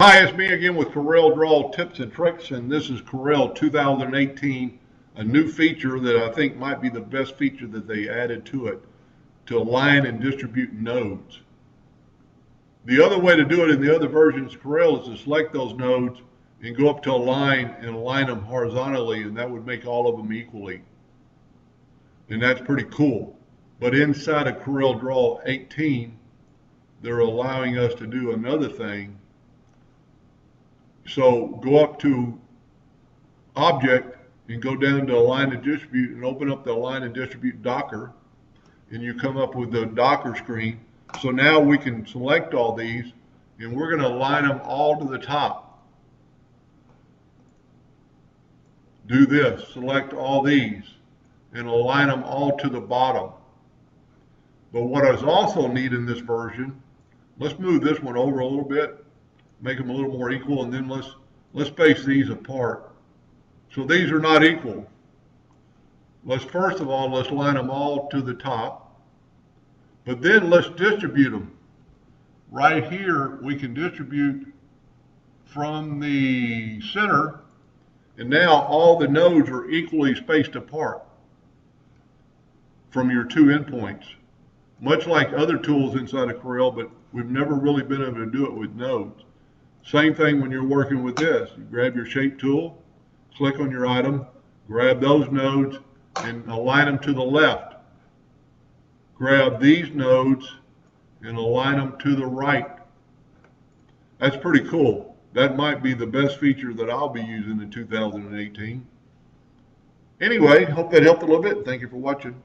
Hi, it's me again with CorelDraw tips and tricks, and this is Corel 2018, a new feature that I think might be the best feature that they added to it, to align and distribute nodes. The other way to do it in the other versions of Corel is to select those nodes and go up to align and align them horizontally, and that would make all of them equally. And that's pretty cool. But inside of CorelDraw 18, they're allowing us to do another thing. So go up to Object and go down to Align and Distribute and open up the Align and Distribute Docker, and you come up with the Docker screen. So now we can select all these, and we're going to align them all to the top. Do this, select all these, and align them all to the bottom. But what is also neat in this version, let's move this one over a little bit, make them a little more equal, and then let's space these apart. So these are not equal. First of all, let's line them all to the top, but then let's distribute them. Right here, we can distribute from the center, and now all the nodes are equally spaced apart from your two endpoints. Much like other tools inside of Corel, but we've never really been able to do it with nodes. Same thing when you're working with this. You grab your shape tool, click on your item, grab those nodes, and align them to the left. Grab these nodes and align them to the right. That's pretty cool. That might be the best feature that I'll be using in 2018. Anyway, hope that helped a little bit. Thank you for watching.